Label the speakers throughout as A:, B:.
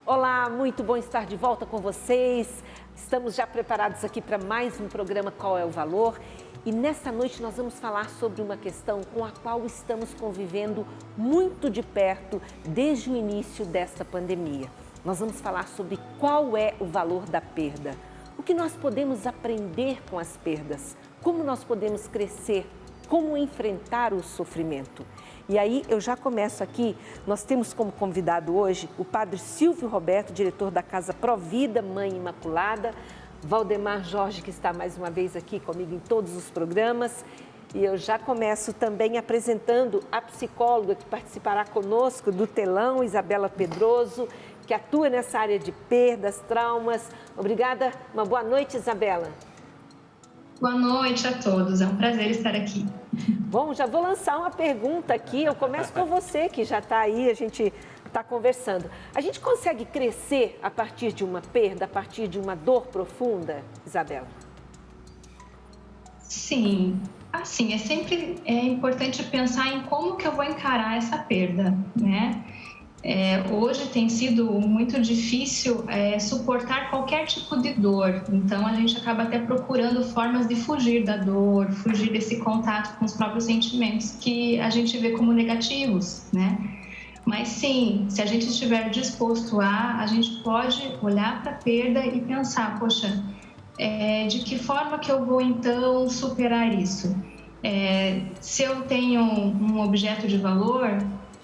A: Olá, muito bom estar de volta com vocês. Estamos já preparados aqui para mais um programa Qual é o Valor? E nesta noite nós vamos falar sobre uma questão com a qual estamos convivendo muito de perto desde o início desta pandemia. Nós vamos falar sobre qual é o valor da perda, o que nós podemos aprender com as perdas, como nós podemos crescer, como enfrentar o sofrimento. E aí eu já começo aqui, nós temos como convidado hoje o padre Silvio Roberto, diretor da Casa Provida Mãe Imaculada, Valdemar Jorge, que está mais uma vez aqui comigo em todos os programas. E eu já começo também apresentando a psicóloga que participará conosco do telão, Isabela Pedroso, que atua nessa área de perdas, traumas. Obrigada, uma boa noite, Isabela.
B: Boa noite a todos, é um prazer estar aqui.
A: Bom, já vou lançar uma pergunta aqui, eu começo com você que já está aí, a gente está conversando. A gente consegue crescer a partir de uma perda, a partir de uma dor profunda, Isabela?
B: Sim, assim, é sempre importante pensar em como que eu vou encarar essa perda, né? Hoje tem sido muito difícil suportar qualquer tipo de dor, então a gente acaba até procurando formas de fugir da dor, fugir desse contato com os próprios sentimentos que a gente vê como negativos, né? Mas sim, se a gente estiver disposto a gente pode olhar para a perda e pensar, poxa, de que forma que eu vou então superar isso? Se eu tenho um objeto de valor,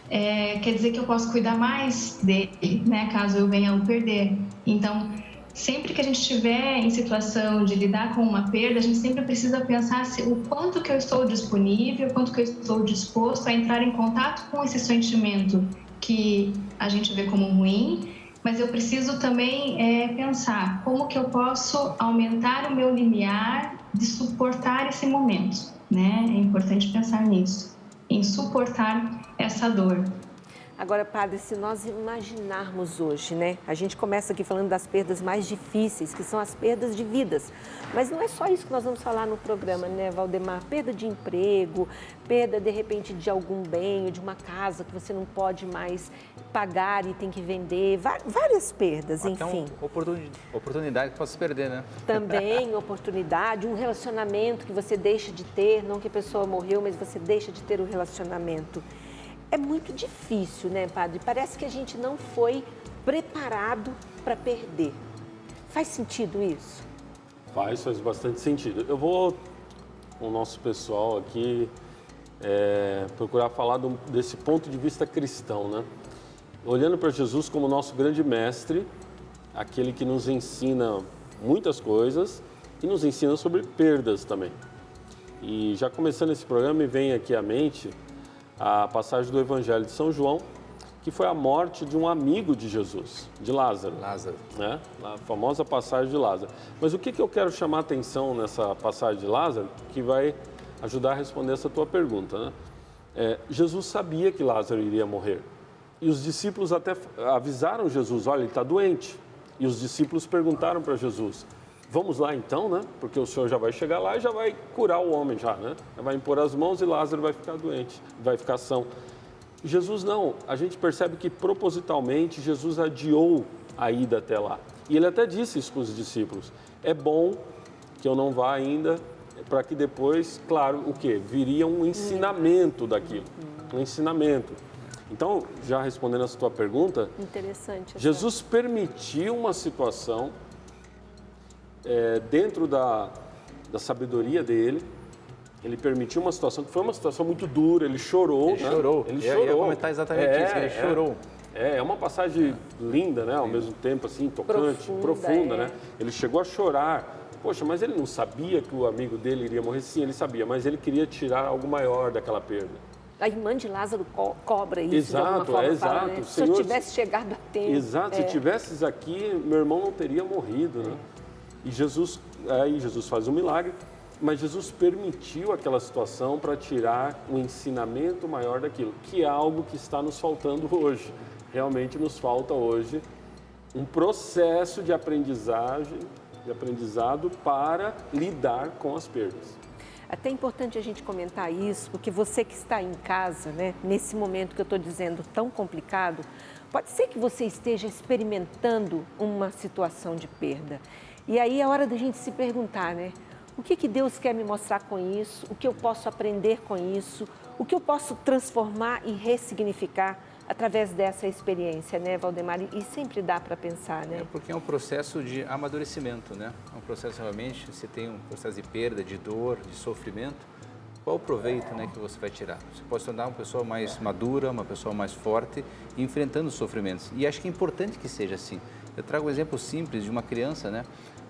B: quer dizer que eu posso cuidar mais dele, né, caso eu venha o perder. Então, sempre que a gente estiver em situação de lidar com uma perda, a gente sempre precisa pensar o quanto que eu estou disponível, o quanto que eu estou disposto a entrar em contato com esse sentimento que a gente vê como ruim, mas eu preciso também pensar como que eu posso aumentar o meu limiar de suportar esse momento, né? É importante pensar nisso, em suportar essa dor.
A: Agora, padre, se nós imaginarmos hoje, né? A gente começa aqui falando das perdas mais difíceis, que são as perdas de vidas. Mas não é só isso que nós vamos falar no programa, né, Valdemar? Perda de emprego, perda, de repente, de algum bem, de uma casa que você não pode mais pagar e tem que vender. Várias perdas, enfim.
C: Oportunidade que pode se perder, né?
A: Também oportunidade, um relacionamento que você deixa de ter, não que a pessoa morreu, mas você deixa de ter o relacionamento. É muito difícil, né, padre? Parece que a gente não foi preparado para perder. Faz sentido isso?
D: Faz bastante sentido. Eu vou, com o nosso pessoal aqui, procurar falar desse ponto de vista cristão, né? Olhando para Jesus como nosso grande mestre, aquele que nos ensina muitas coisas e nos ensina sobre perdas também. E já começando esse programa, me vem aqui à mente a passagem do Evangelho de São João, que foi a morte de um amigo de Jesus, de Lázaro. Né? A famosa passagem de Lázaro. Mas o que eu quero chamar a atenção nessa passagem de Lázaro, que vai ajudar a responder essa tua pergunta, né? Jesus sabia que Lázaro iria morrer. E os discípulos até avisaram Jesus, olha, ele está doente. E os discípulos perguntaram para Jesus, vamos lá então, né? Porque o Senhor já vai chegar lá e já vai curar o homem já, né? Vai impor as mãos e Lázaro vai ficar doente, vai ficar são. Jesus não, a gente percebe que propositalmente Jesus adiou a ida até lá. E ele até disse isso para os discípulos, é bom que eu não vá ainda, para que depois, claro, o quê? Viria um ensinamento daquilo, um ensinamento. Então, já respondendo essa tua pergunta,
A: interessante.
D: Jesus permitiu uma situação dentro da sabedoria dele, ele permitiu uma situação que foi uma situação muito dura, ele chorou.
C: Ele chorou. Eu ia comentar exatamente isso, ele chorou.
D: É uma passagem linda, né? Ao mesmo tempo, assim, tocante, profunda, né? Ele chegou a chorar. Poxa, mas ele não sabia que o amigo dele iria morrer? Sim, ele sabia, mas ele queria tirar algo maior daquela perda.
A: A irmã de Lázaro cobra isso de alguma forma.
D: Exato,
A: fala, né? Se eu tivesse chegado a tempo.
D: Exato, se tivesses aqui, meu irmão não teria morrido, né? E Jesus faz um milagre, mas Jesus permitiu aquela situação para tirar um ensinamento maior daquilo, que é algo que está nos faltando hoje. Realmente nos falta hoje um processo de aprendizado para lidar com as perdas.
A: Até é importante a gente comentar isso, porque você que está em casa, né, nesse momento que eu estou dizendo tão complicado, Pode ser que você esteja experimentando uma situação de perda. E aí é hora da gente se perguntar, né? O que Deus quer me mostrar com isso? O que eu posso aprender com isso? O que eu posso transformar e ressignificar através dessa experiência, né, Valdemar? E sempre dá para pensar, né?
C: Porque é um processo de amadurecimento, né? É um processo realmente, você tem um processo de perda, de dor, de sofrimento. Qual o proveito, né, que você vai tirar? Você pode se tornar uma pessoa mais madura, uma pessoa mais forte, enfrentando os sofrimentos. E acho que é importante que seja assim. Eu trago um exemplo simples de uma criança, né?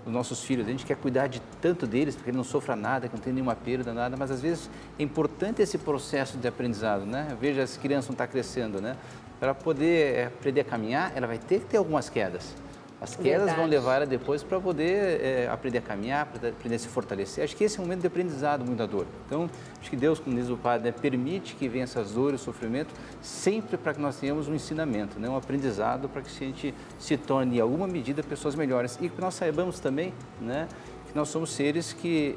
C: Os nossos filhos, a gente quer cuidar de tanto deles, porque ele não sofra nada, que não tem nenhuma perda, nada, mas às vezes é importante esse processo de aprendizado, né? Veja, as crianças não estão crescendo, né? Para poder aprender a caminhar, ela vai ter que ter algumas quedas. As quedas vão levar ela depois para poder aprender a caminhar, para aprender a se fortalecer. Acho que esse é um momento de aprendizado muito da dor. Então, acho que Deus, como diz o Padre, né, permite que venham essas dores, o sofrimento, sempre para que nós tenhamos um ensinamento, né, um aprendizado para que a gente se torne, em alguma medida, pessoas melhores. E que nós saibamos também, né, que nós somos seres que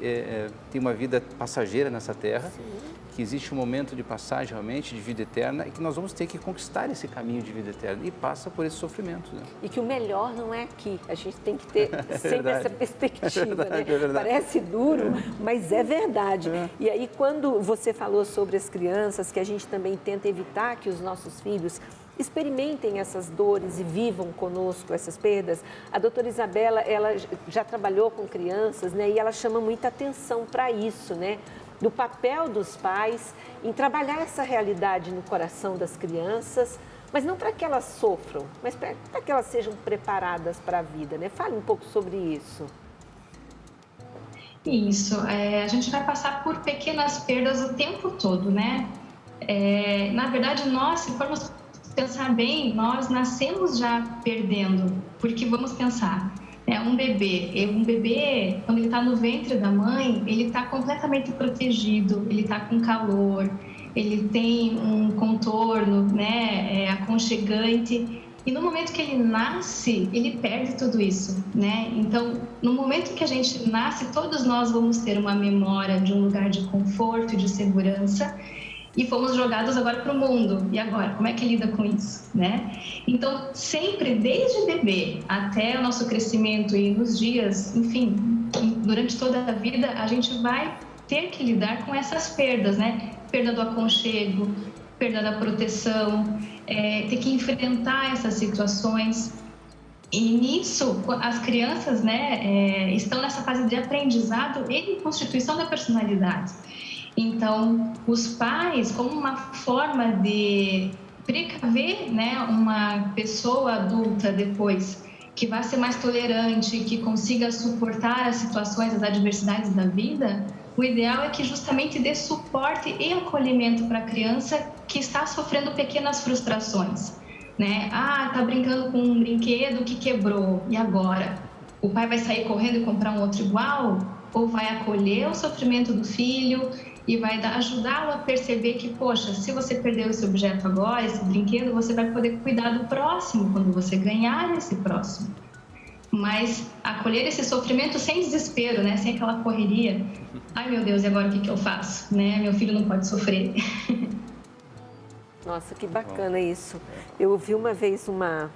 C: têm uma vida passageira nessa terra. Sim. Que existe um momento de passagem realmente, de vida eterna, e que nós vamos ter que conquistar esse caminho de vida eterna, e passa por esse sofrimento. Né?
A: E que o melhor não é aqui, a gente tem que ter sempre essa perspectiva, né? Parece duro, mas é verdade. E aí, quando você falou sobre as crianças, que a gente também tenta evitar que os nossos filhos experimentem essas dores e vivam conosco essas perdas. A doutora Isabela, ela já trabalhou com crianças, né? E ela chama muita atenção para isso, né? Do papel dos pais em trabalhar essa realidade no coração das crianças, mas não para que elas sofram, mas para que elas sejam preparadas para a vida, né? Fale um pouco sobre isso.
B: Isso, a gente vai passar por pequenas perdas o tempo todo, né? Na verdade, nós, se formos pensar bem, nós nascemos já perdendo, porque vamos pensar... Um bebê, quando ele está no ventre da mãe, ele está completamente protegido, ele está com calor, ele tem um contorno, né, aconchegante. E no momento que ele nasce, ele perde tudo isso, né? Então, no momento que a gente nasce, todos nós vamos ter uma memória de um lugar de conforto e de segurança. E fomos jogados agora para o mundo. E agora, como é que lida com isso, né? Então, sempre, desde bebê até o nosso crescimento e nos dias, enfim, durante toda a vida, a gente vai ter que lidar com essas perdas, né? Perda do aconchego, perda da proteção, ter que enfrentar essas situações. E nisso, as crianças, né, estão nessa fase de aprendizado e de constituição da personalidade. Então, os pais, como uma forma de precaver, né, uma pessoa adulta depois, que vai ser mais tolerante, que consiga suportar as situações, as adversidades da vida, o ideal é que justamente dê suporte e acolhimento para a criança que está sofrendo pequenas frustrações, né? Tá brincando com um brinquedo que quebrou, e agora? O pai vai sair correndo e comprar um outro igual? Ou vai acolher o sofrimento do filho e vai ajudá-lo a perceber que, poxa, se você perdeu esse objeto agora, esse brinquedo, você vai poder cuidar do próximo quando você ganhar esse próximo. Mas acolher esse sofrimento sem desespero, né? Sem aquela correria. Ai, meu Deus, e agora o que eu faço? Né? Meu filho não pode sofrer.
A: Nossa, que bacana isso. Eu ouvi uma vez uma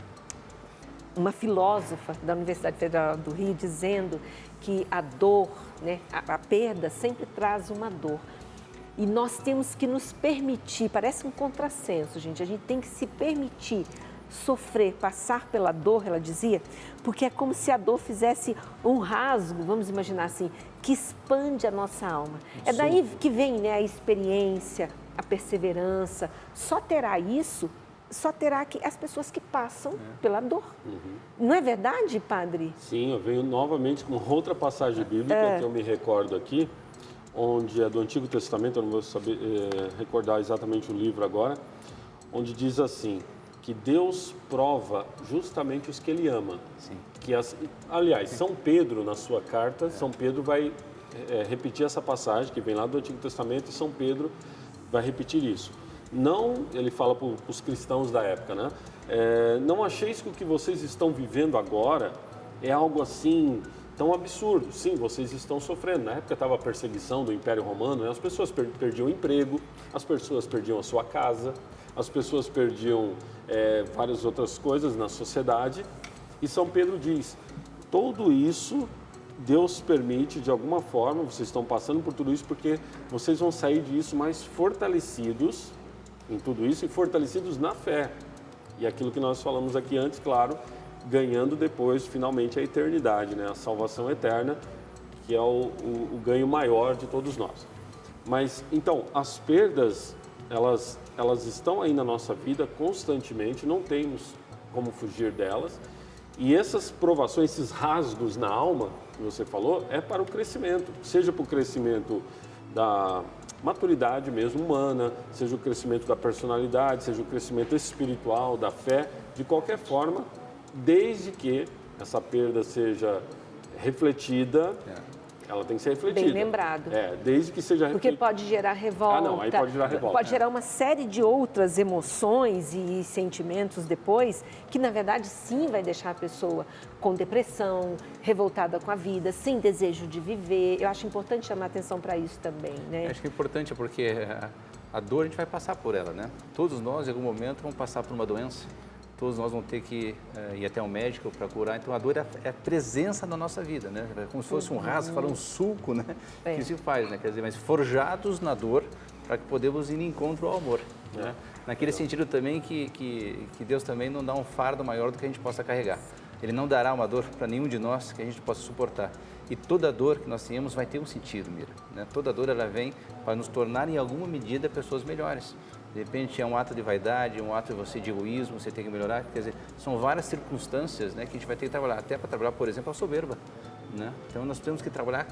A: filósofa da Universidade Federal do Rio dizendo que a dor, né, a perda sempre traz uma dor. E nós temos que nos permitir, parece um contrassenso, gente, a gente tem que se permitir sofrer, passar pela dor, ela dizia, porque é como se a dor fizesse um rasgo, vamos imaginar assim, que expande a nossa alma. É daí que vem, né, a experiência, a perseverança. Só terá as pessoas que passam pela dor. Não é verdade, padre?
D: Sim, eu venho novamente com outra passagem bíblica que eu me recordo aqui, onde é do Antigo Testamento, eu não vou saber recordar exatamente o livro agora, onde diz assim, que Deus prova justamente os que Ele ama. Sim. Aliás, São Pedro, na sua carta, São Pedro vai repetir essa passagem, que vem lá do Antigo Testamento, e São Pedro vai repetir isso. Não, ele fala para os cristãos da época, né? Não acheis que o que vocês estão vivendo agora é algo assim tão absurdo. Sim, vocês estão sofrendo. Na época estava a perseguição do Império Romano, né? As pessoas perdiam o emprego, as pessoas perdiam a sua casa, as pessoas perdiam várias outras coisas na sociedade. E São Pedro diz, tudo isso Deus permite de alguma forma, vocês estão passando por tudo isso porque vocês vão sair disso mais fortalecidos em tudo isso e fortalecidos na fé. E aquilo que nós falamos aqui antes, claro, ganhando depois, finalmente, a eternidade, né? A salvação eterna, que é o ganho maior de todos nós. Mas, então, as perdas, elas estão aí na nossa vida constantemente, não temos como fugir delas. E essas provações, esses rasgos na alma, que você falou, é para o crescimento. Seja para o crescimento da maturidade mesmo humana, seja o crescimento da personalidade, seja o crescimento espiritual, da fé, de qualquer forma, desde que essa perda seja refletida, ela tem que ser refletida.
A: Bem lembrado.
D: Desde que seja refletida.
A: Porque pode gerar revolta.
D: Aí pode gerar revolta.
A: Pode gerar uma série de outras emoções e sentimentos depois, que na verdade sim vai deixar a pessoa com depressão, revoltada com a vida, sem desejo de viver. Eu acho importante chamar atenção para isso também, né?
C: Acho que é importante porque a dor a gente vai passar por ela, né? Todos nós, em algum momento, vamos passar por uma doença. Todos nós vamos ter que ir até um médico para curar. Então, a dor é a presença na nossa vida, né? É como se fosse um rasgo, um suco, né? Que se faz, né? Quer dizer, mas forjados na dor para que podemos ir em encontro ao amor, né? Naquele sentido também que Deus também não dá um fardo maior do que a gente possa carregar. Ele não dará uma dor para nenhum de nós que a gente possa suportar. E toda dor que nós tenhamos vai ter um sentido, Mira, né? Toda dor ela vem para nos tornar, em alguma medida, pessoas melhores. De repente é um ato de vaidade, um ato de egoísmo, você tem que melhorar. Quer dizer, são várias circunstâncias, né, que a gente vai ter que trabalhar. Até para trabalhar, por exemplo, a soberba, né? Então nós temos que trabalhar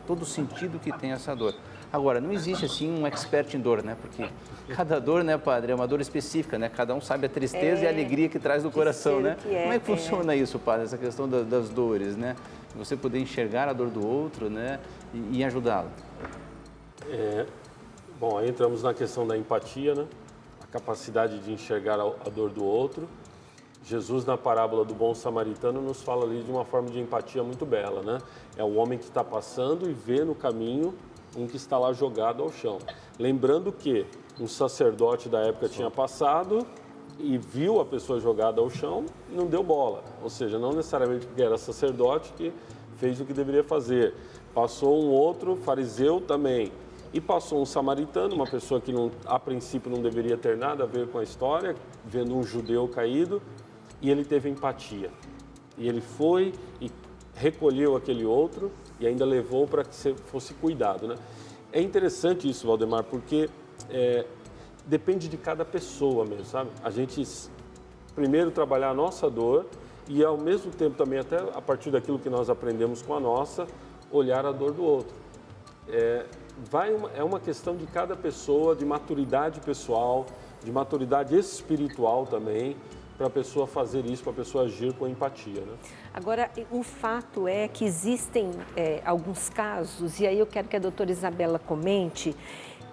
C: todo o sentido que tem essa dor. Agora, não existe assim um expert em dor, né? Porque cada dor, né, padre, é uma dor específica, né? Cada um sabe a tristeza e a alegria que traz no coração, né? Como é que funciona isso, padre, essa questão das dores, né? Você poder enxergar a dor do outro, né, e ajudá-lo.
D: Bom, aí entramos na questão da empatia, né? A capacidade de enxergar a dor do outro. Jesus, na parábola do bom samaritano, nos fala ali de uma forma de empatia muito bela, né? É o homem que está passando e vê no caminho um que está lá jogado ao chão. Lembrando que um sacerdote da época tinha passado e viu a pessoa jogada ao chão e não deu bola. Ou seja, não necessariamente porque era sacerdote que fez o que deveria fazer. Passou um outro fariseu também. E passou um samaritano, uma pessoa que a princípio não deveria ter nada a ver com a história, vendo um judeu caído, e ele teve empatia. E ele foi e recolheu aquele outro e ainda levou para que fosse cuidado, né? É interessante isso, Valdemar, porque depende de cada pessoa mesmo, sabe? A gente primeiro trabalhar a nossa dor e ao mesmo tempo também, até a partir daquilo que nós aprendemos com a nossa, olhar a dor do outro. É uma questão de cada pessoa, de maturidade pessoal, de maturidade espiritual também, para a pessoa fazer isso, para a pessoa agir com empatia, né?
A: Agora, o fato é que existem alguns casos, e aí eu quero que a doutora Isabela comente,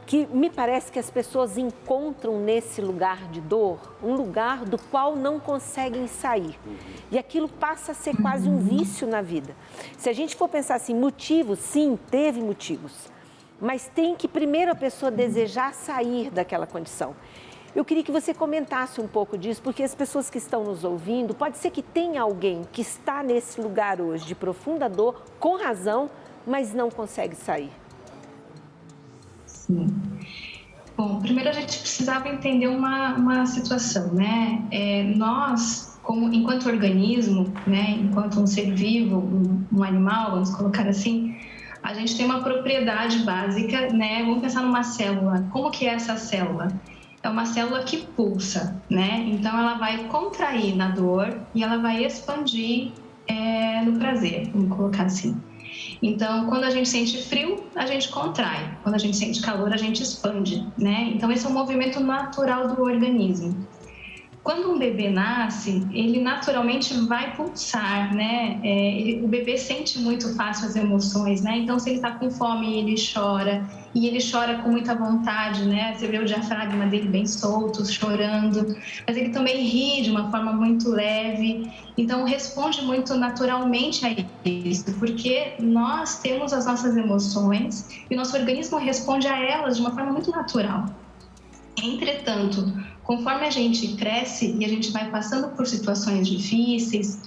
A: que me parece que as pessoas encontram nesse lugar de dor, um lugar do qual não conseguem sair. E aquilo passa a ser quase um vício na vida. Se a gente for pensar assim, motivos, sim, teve motivos. Mas tem que primeiro a pessoa desejar sair daquela condição. Eu queria que você comentasse um pouco disso, porque as pessoas que estão nos ouvindo, pode ser que tenha alguém que está nesse lugar hoje de profunda dor, com razão, mas não consegue sair.
B: Sim. Bom, primeiro a gente precisava entender uma situação, né? Nós, enquanto organismo, né, enquanto um ser vivo, um animal, vamos colocar assim, a gente tem uma propriedade básica, né? Vamos pensar numa célula. Como que é essa célula? É uma célula que pulsa, né? Então, ela vai contrair na dor e ela vai expandir no prazer, vamos colocar assim. Então, quando a gente sente frio, a gente contrai. Quando a gente sente calor, a gente expande, né? Então, esse é um movimento natural do organismo. Quando um bebê nasce, ele naturalmente vai pulsar, né? O bebê sente muito fácil as emoções, né? Então, se ele está com fome, ele chora. E ele chora com muita vontade, né? Você vê o diafragma dele bem solto, chorando. Mas ele também ri de uma forma muito leve. Então, responde muito naturalmente a isso. Porque nós temos as nossas emoções e o nosso organismo responde a elas de uma forma muito natural. Entretanto, conforme a gente cresce e a gente vai passando por situações difíceis,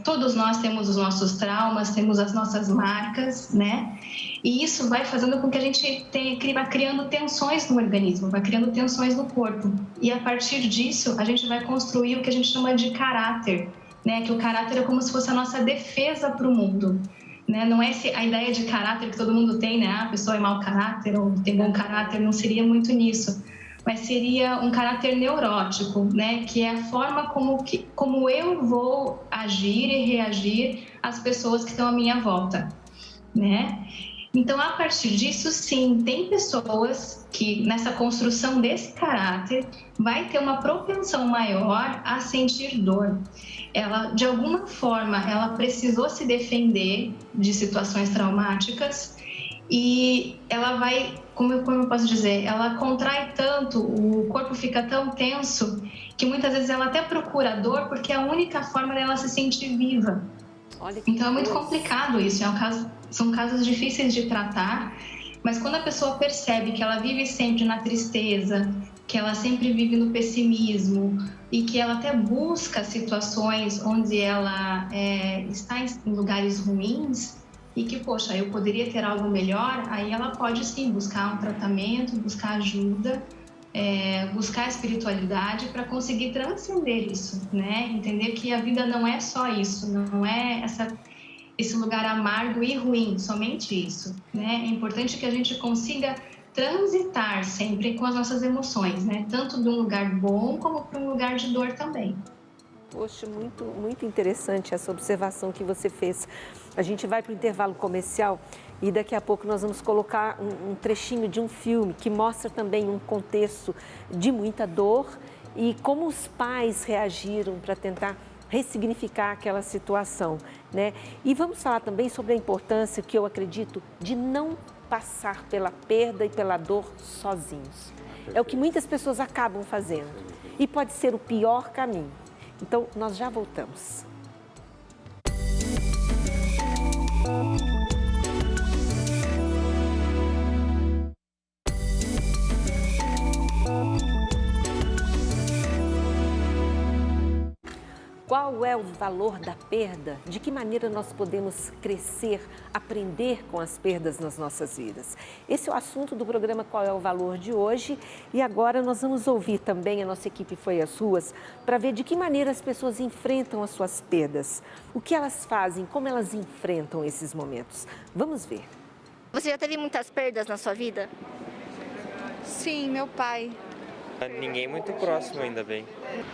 B: todos nós temos os nossos traumas, temos as nossas marcas, né? E isso vai fazendo com que a gente vá criando tensões no organismo, vai criando tensões no corpo. E a partir disso, a gente vai construir o que a gente chama de caráter, né? Que o caráter é como se fosse a nossa defesa para o mundo, né? Não é a ideia de caráter que todo mundo tem, né? A pessoa é mau caráter ou tem bom caráter, não seria muito nisso. Mas seria um caráter neurótico, né? Que é a forma como eu vou agir e reagir às pessoas que estão à minha volta, né? Então, a partir disso, sim, tem pessoas que nessa construção desse caráter vai ter uma propensão maior a sentir dor. Ela, de alguma forma, ela precisou se defender de situações traumáticas e ela vai, como eu posso dizer, ela contrai tanto, o corpo fica tão tenso que muitas vezes ela até procura dor porque é a única forma dela se sentir viva. Então é muito complicado isso, são casos difíceis de tratar, mas quando a pessoa percebe que ela vive sempre na tristeza, que ela sempre vive no pessimismo e que ela até busca situações onde ela está em lugares ruins e que, poxa, eu poderia ter algo melhor, aí ela pode sim buscar um tratamento, buscar ajuda, buscar a espiritualidade para conseguir transcender isso, né? Entender que a vida não é só isso, não é esse lugar amargo e ruim, somente isso, né? É importante que a gente consiga transitar sempre com as nossas emoções, né? Tanto de um lugar bom como para um lugar de dor também.
A: Poxa, muito, muito interessante essa observação que você fez. A gente vai para o intervalo comercial e daqui a pouco nós vamos colocar um trechinho de um filme que mostra também um contexto de muita dor e como os pais reagiram para tentar ressignificar aquela situação, né? E vamos falar também sobre a importância, que eu acredito, de não passar pela perda e pela dor sozinhos. É o que muitas pessoas acabam fazendo e pode ser o pior caminho. Então, nós já voltamos. Qual é o valor da perda? De que maneira nós podemos crescer, aprender com as perdas nas nossas vidas? Esse é o assunto do programa Qual é o Valor de hoje. E agora nós vamos ouvir também, a nossa equipe foi às ruas, para ver de que maneira as pessoas enfrentam as suas perdas. O que elas fazem, como elas enfrentam esses momentos. Vamos ver.
E: Você já teve muitas perdas na sua vida?
F: Sim, meu pai.
G: Ninguém muito próximo, ainda bem.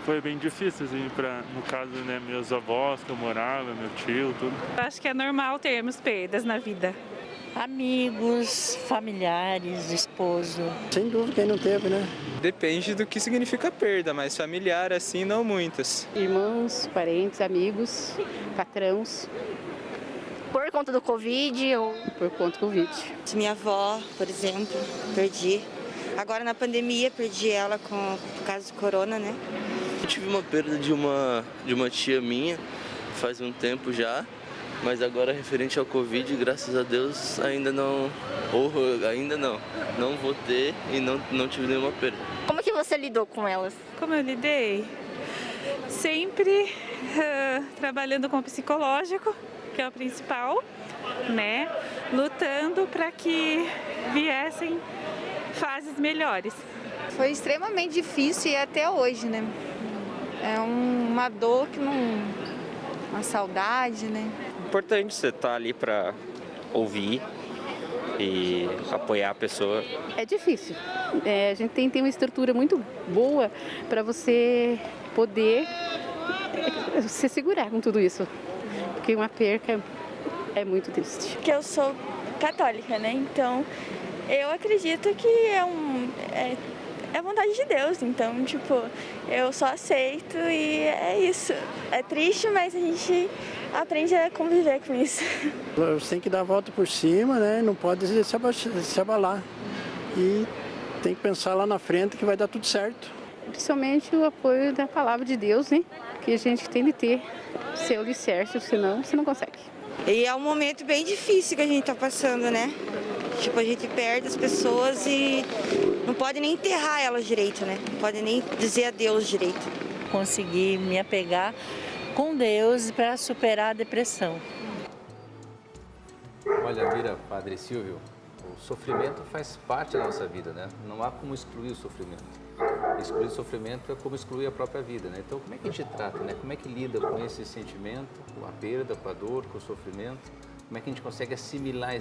H: Foi bem difícil, assim, no caso, né, meus avós que eu morava, meu tio, tudo.
F: Acho que é normal termos perdas na vida.
I: Amigos, familiares, esposo.
J: Sem dúvida, quem não teve, né?
G: Depende do que significa perda, mas familiar, assim, não muitas.
K: Irmãos, parentes, amigos, patrões.
E: Por conta do Covid ou...
K: Por conta do Covid.
I: Minha avó, por exemplo, perdi. Agora na pandemia perdi ela por causa do corona, né?
L: Eu tive uma perda de uma tia minha faz um tempo já, mas agora referente ao Covid, graças a Deus ainda não vou ter e não tive nenhuma perda.
E: Como que você lidou com elas?
F: Como eu lidei? Sempre trabalhando com o psicológico, que é o principal, né? Lutando para que viessem fases melhores.
K: Foi extremamente difícil e até hoje, né? É uma dor que não... uma saudade, né?
G: Importante você estar ali para ouvir e apoiar a pessoa.
K: É difícil. A gente tem que ter uma estrutura muito boa para você poder se segurar com tudo isso. Porque uma perca é muito triste.
M: Porque eu sou católica, né? Então eu acredito que é vontade de Deus, então, tipo, eu só aceito e é isso. É triste, mas a gente aprende a conviver com isso.
J: Você tem que dar a volta por cima, né? Não pode se abalar. E tem que pensar lá na frente que vai dar tudo certo.
K: Principalmente o apoio da palavra de Deus, né? Que a gente tem de ter seu alicerce, senão você não consegue.
I: E é um momento bem difícil que a gente está passando, né? Tipo, a gente perde as pessoas e não pode nem enterrar elas direito, né? Não pode nem dizer adeus direito.
N: Conseguir me apegar com Deus para superar a depressão.
C: Olha, Mira, Padre Silvio, o sofrimento faz parte da nossa vida, né? Não há como excluir o sofrimento. Excluir o sofrimento é como excluir a própria vida, né? Então, como é que a gente trata, né? Como é que lida com esse sentimento, com a perda, com a dor, com o sofrimento? Como é que a gente consegue assimilar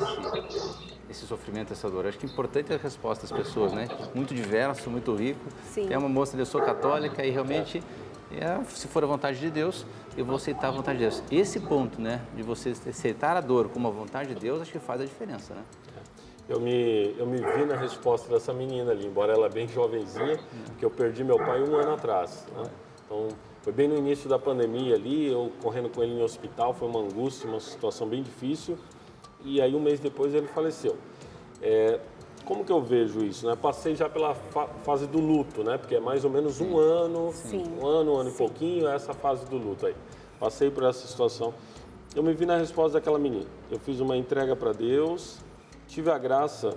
C: esse sofrimento, essa dor? Acho que é importante a resposta das pessoas, né? Muito diverso, muito rico.
A: Sim.
C: É uma moça, eu sou católica e realmente, se for a vontade de Deus, eu vou aceitar a vontade de Deus. Esse ponto, né, de você aceitar a dor como a vontade de Deus, acho que faz a diferença, né?
D: Eu me vi na resposta dessa menina ali, embora ela bem jovenzinha, que eu perdi meu pai 1 ano atrás, né? Então, foi bem no início da pandemia ali, eu correndo com ele em hospital, foi uma angústia, uma situação bem difícil. E aí, 1 mês depois, ele faleceu. Como que eu vejo isso, né? Passei já pela fase do luto, né? Porque é mais ou menos 1 ano,
A: Sim.
D: um ano e pouquinho, essa fase do luto aí. Passei por essa situação. Eu me vi na resposta daquela menina. Eu fiz uma entrega para Deus, tive a graça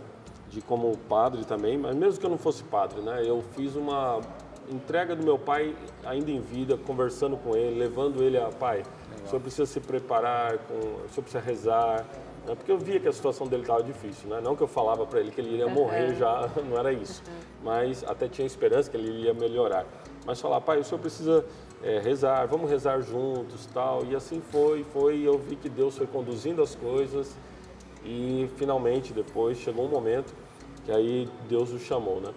D: de, como padre também, mas mesmo que eu não fosse padre, né? Eu fiz uma entrega do meu pai ainda em vida, conversando com ele, levando ele a pai. O senhor precisa se preparar, o senhor precisa rezar, né? Porque eu via que a situação dele estava difícil, né? Não que eu falava para ele que ele iria morrer já, não era isso, mas até tinha esperança que ele iria melhorar. Mas falar, pai, o senhor precisa rezar, vamos rezar juntos, tal. E assim foi, eu vi que Deus foi conduzindo as coisas e finalmente depois chegou um momento que aí Deus o chamou, né?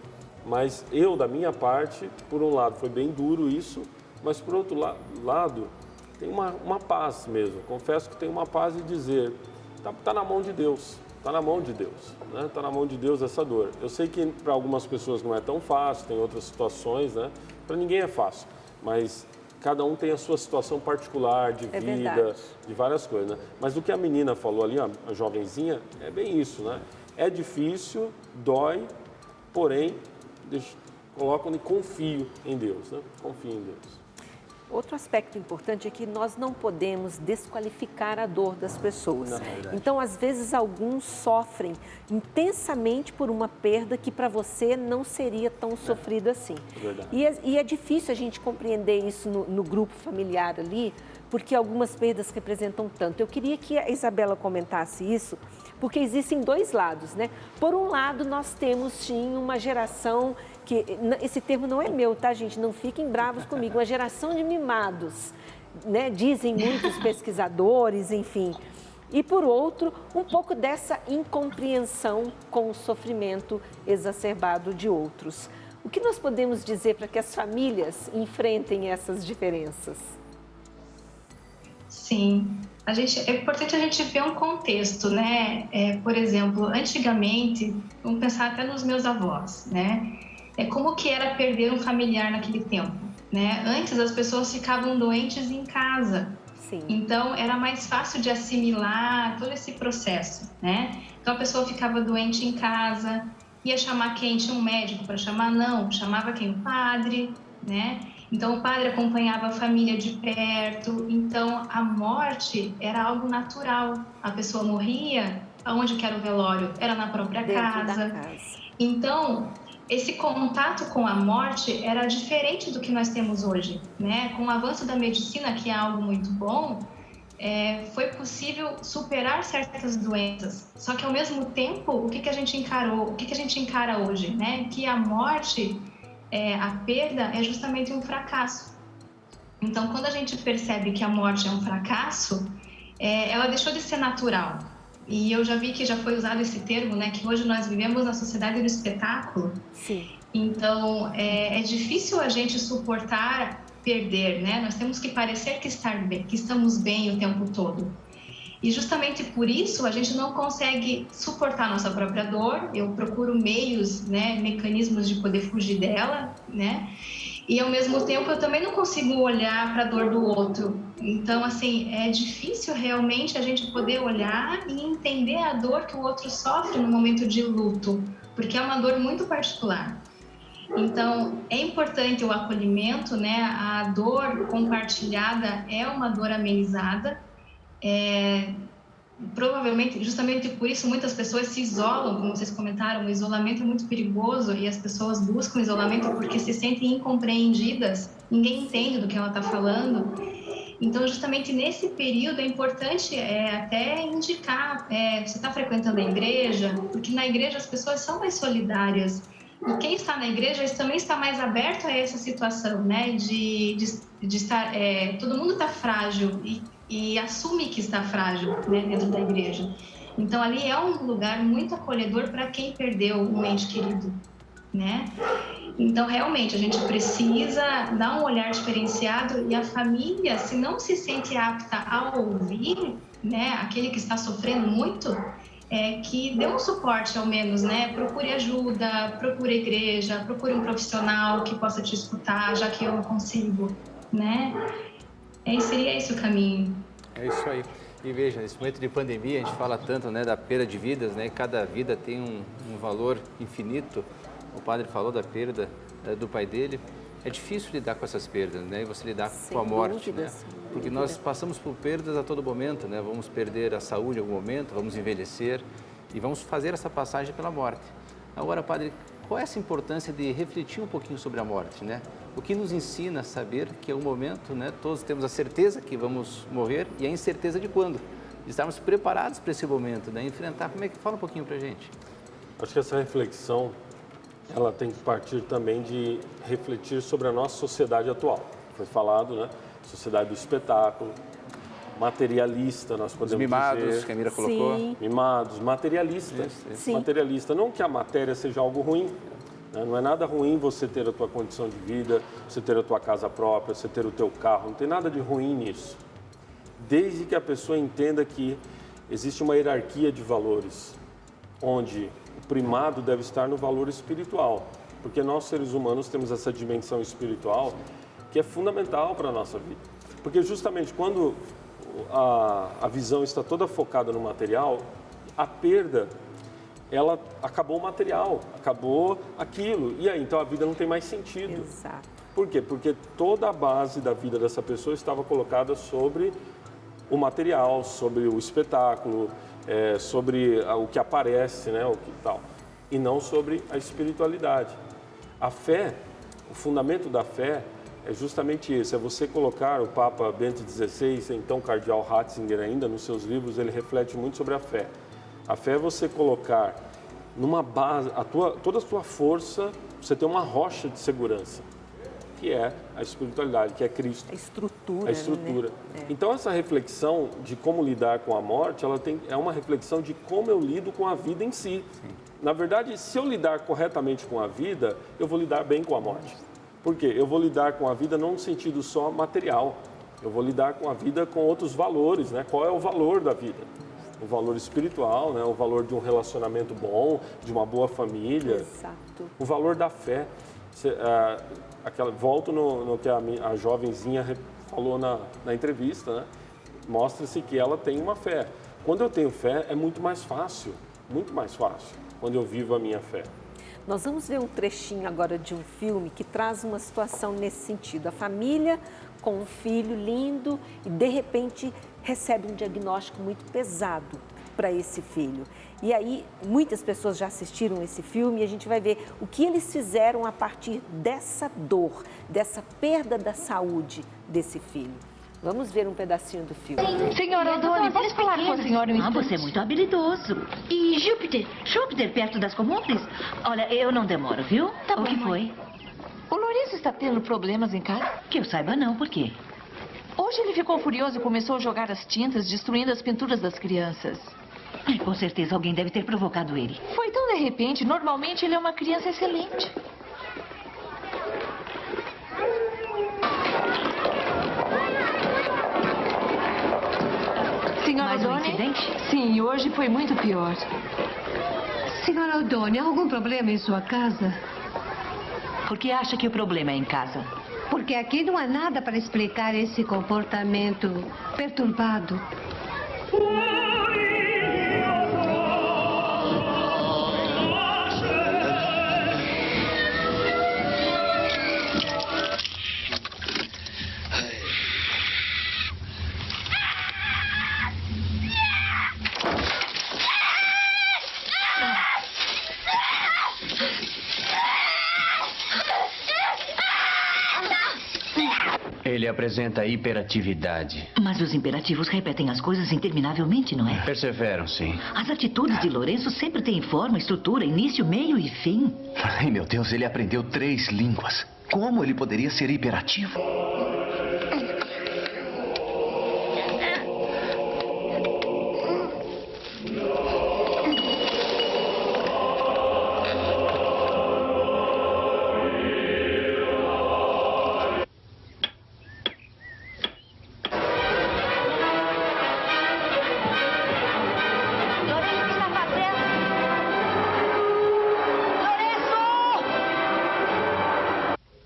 D: Mas eu, da minha parte, por um lado foi bem duro isso, mas por outro lado tem uma paz mesmo. Confesso que tem uma paz de dizer, tá na mão de Deus, tá na mão de Deus, né? Tá na mão de Deus essa dor. Eu sei que para algumas pessoas não é tão fácil, tem outras situações, né? Para ninguém é fácil, mas cada um tem a sua situação particular de vida,
A: verdade.
D: de várias coisas, né? Mas o que a menina falou ali, a jovenzinha, é bem isso, né? É difícil, dói, porém, colocam e confio em Deus, né? Confio em Deus.
A: Outro aspecto importante é que nós não podemos desqualificar a dor das pessoas.
D: Não, é verdade.
A: Então, às vezes, alguns sofrem intensamente por uma perda que para você não seria tão sofrido assim.
D: É verdade.
A: E é difícil a gente compreender isso no grupo familiar ali, porque algumas perdas representam tanto. Eu queria que a Isabela comentasse isso, porque existem 2 lados, né? Por um lado, nós temos, sim, uma geração que... Esse termo não é meu, tá, gente? Não fiquem bravos comigo. Uma geração de mimados, né? Dizem muitos pesquisadores, enfim. E, por outro, um pouco dessa incompreensão com o sofrimento exacerbado de outros. O que nós podemos dizer para que as famílias enfrentem essas diferenças?
B: Sim, é importante a gente ver um contexto, né? Por exemplo, antigamente, vamos pensar até nos meus avós, né? Como que era perder um familiar naquele tempo, né? Antes as pessoas ficavam doentes em casa,
A: Sim.
B: Então era mais fácil de assimilar todo esse processo, né? Então a pessoa ficava doente em casa, ia chamar quem? Tinha um médico para chamar? Não, chamava quem? O padre, né? Então, o padre acompanhava a família de perto. Então, a morte era algo natural. A pessoa morria, aonde que era o velório? Era na própria casa. Então, esse contato com a morte era diferente do que nós temos hoje, né? Com o avanço da medicina, que é algo muito bom, foi possível superar certas doenças. Só que, ao mesmo tempo, o que a gente encarou? O que a gente encara hoje, né? Que a morte... a perda é justamente um fracasso. Então, quando a gente percebe que a morte é um fracasso, ela deixou de ser natural. E eu já vi que já foi usado esse termo, né? Que hoje nós vivemos na sociedade do espetáculo.
A: Sim.
B: Então, é difícil a gente suportar perder, né? Nós temos que parecer que estamos bem o tempo todo. E justamente por isso a gente não consegue suportar a nossa própria dor. Eu procuro meios, né, mecanismos de poder fugir dela, né? E ao mesmo tempo eu também não consigo olhar para a dor do outro. Então, assim, é difícil realmente a gente poder olhar e entender a dor que o outro sofre no momento de luto, porque é uma dor muito particular. Então, é importante o acolhimento, né? A dor compartilhada é uma dor amenizada. provavelmente, justamente por isso, muitas pessoas se isolam, como vocês comentaram, o isolamento é muito perigoso e as pessoas buscam isolamento porque se sentem incompreendidas, ninguém entende do que ela está falando. Então, justamente nesse período é importante até indicar, você está frequentando a igreja, porque na igreja as pessoas são mais solidárias. E quem está na igreja também está mais aberto a essa situação, né? De estar, todo mundo está frágil e assume que está frágil, né, dentro da igreja. Então, ali é um lugar muito acolhedor para quem perdeu um ente querido, né? Então, realmente, a gente precisa dar um olhar diferenciado e a família, se não se sente apta a ouvir, né, aquele que está sofrendo muito, que dê um suporte, ao menos, né? Procure ajuda, procure a igreja, procure um profissional que possa te escutar, já que eu não consigo, né? Seria esse o caminho.
C: É isso aí. E veja, nesse momento de pandemia, a gente fala tanto, né, da perda de vidas, né? Cada vida tem um valor infinito. O padre falou da perda do pai dele. É difícil lidar com essas perdas, né? E você lidar com a morte, né? Porque nós passamos por perdas a todo momento, né? Vamos perder a saúde em algum momento, vamos envelhecer e vamos fazer essa passagem pela morte. Agora, padre, qual é essa importância de refletir um pouquinho sobre a morte, né? O que nos ensina a saber que é um momento, né? Todos temos a certeza que vamos morrer e a incerteza de quando. De estarmos preparados para esse momento, né? Enfrentar. Como é que fala um pouquinho para a gente?
D: Acho que essa reflexão, ela tem que partir também de refletir sobre a nossa sociedade atual. Foi falado, né? Sociedade do espetáculo, materialista, nós podemos
C: mimados,
D: dizer.
C: que a Mira colocou.
D: Sim. Mimados, materialista.
C: Isso.
D: Materialista, não que a matéria seja algo ruim, né? Não é nada ruim você ter a tua condição de vida, você ter a tua casa própria, você ter o teu carro, não tem nada de ruim nisso. Desde que a pessoa entenda que existe uma hierarquia de valores, onde o primado deve estar no valor espiritual, porque nós seres humanos temos essa dimensão espiritual que é fundamental para a nossa vida. Porque justamente quando a visão está toda focada no material, a perda, ela acabou o material, acabou aquilo, e aí então a vida não tem mais sentido.
A: Exato.
D: Por quê? Porque toda a base da vida dessa pessoa estava colocada sobre o material, sobre o espetáculo, sobre o que aparece, né, o que tal, e não sobre a espiritualidade. A fé, o fundamento da fé é justamente esse, é você colocar o Papa Bento XVI, então Cardeal Ratzinger ainda, nos seus livros, ele reflete muito sobre a fé. A fé é você colocar numa base, toda a sua força, você tem uma rocha de segurança, que é a espiritualidade, que é Cristo.
A: A estrutura.
D: A estrutura.
A: Né?
D: Então, essa reflexão de como lidar com a morte, é uma reflexão de como eu lido com a vida em si. Sim. Na verdade, se eu lidar corretamente com a vida, eu vou lidar bem com a morte. Por quê? Eu vou lidar com a vida não no sentido só material. Eu vou lidar com a vida com outros valores, né? Qual é o valor da vida? O valor espiritual, né? O valor de um relacionamento bom, de uma boa família.
A: Exato.
D: O valor da fé. Volto no que a jovenzinha falou na entrevista, né? Mostra-se que ela tem uma fé. Quando eu tenho fé, é muito mais fácil, quando eu vivo a minha fé.
A: Nós vamos ver um trechinho agora de um filme que traz uma situação nesse sentido. A família com um filho lindo e, de repente, recebe um diagnóstico muito pesado para esse filho. E aí, muitas pessoas já assistiram esse filme e a gente vai ver o que eles fizeram a partir dessa dor, dessa perda da saúde desse filho. Vamos ver um pedacinho do filme.
O: Senhora Doni, posso falar com a senhora um instante? Você é muito habilidoso. E Júpiter perto das comunas? Olha, eu não demoro, viu?
P: Tá bom,
O: o que foi?
P: O Lourenço está tendo problemas em casa?
O: Que eu saiba não, por quê?
P: Hoje ele ficou furioso e começou a jogar as tintas, destruindo as pinturas das crianças.
O: Ai, com certeza alguém deve ter provocado ele.
P: Foi tão de repente. Normalmente ele é uma criança excelente. Senhora
O: Mais um
P: O'Donnell?
O: incidente?
P: Sim, hoje foi muito pior.
Q: Senhora O'Donnell, há algum problema em sua casa?
O: Por que acha que o problema é em casa?
Q: Porque aqui não há nada para explicar esse comportamento perturbado.
R: Ele apresenta hiperatividade.
O: Mas os imperativos repetem as coisas interminavelmente, não é?
R: Perseveram, sim.
O: As atitudes de Lourenço sempre têm forma, estrutura, início, meio e fim.
R: Ai, meu Deus, ele aprendeu 3 línguas. Como ele poderia ser hiperativo?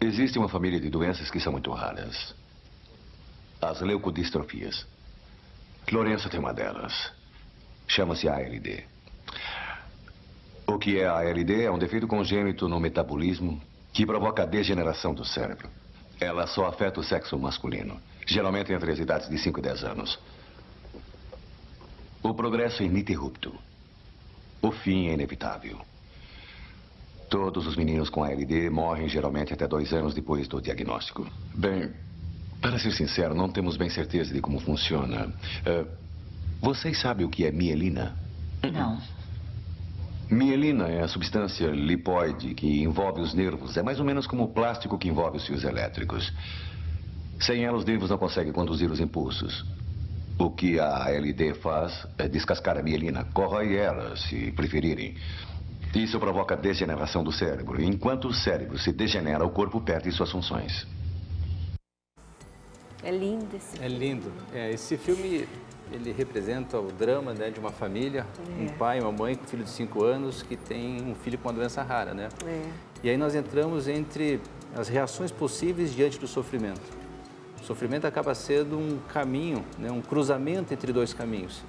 S: Existe uma família de doenças que são muito raras. As leucodistrofias. Lourenço tem uma delas. Chama-se ALD. O que é a ALD é um defeito congênito no metabolismo que provoca a degeneração do cérebro. Ela só afeta o sexo masculino, geralmente entre as idades de 5 e 10 anos. O progresso é ininterrupto. O fim é inevitável. Todos os meninos com ALD morrem geralmente até 2 anos depois do diagnóstico. Bem, para ser sincero, não temos bem certeza de como funciona. Vocês sabem o que é mielina?
O: Não.
S: Mielina é a substância lipoide que envolve os nervos. É mais ou menos como o plástico que envolve os fios elétricos. Sem ela, os nervos não conseguem conduzir os impulsos. O que a ALD faz é descascar a mielina. Corrói ela, se preferirem. Isso provoca a degeneração do cérebro. Enquanto o cérebro se degenera, o corpo perde suas funções.
A: É lindo esse filme.
C: É lindo. Esse filme, ele representa o drama, né, de uma família, um pai e uma mãe com um filho de 5 anos que tem um filho com uma doença rara, né? E aí nós entramos entre as reações possíveis diante do sofrimento. O sofrimento acaba sendo um caminho, né, um cruzamento entre 2 caminhos.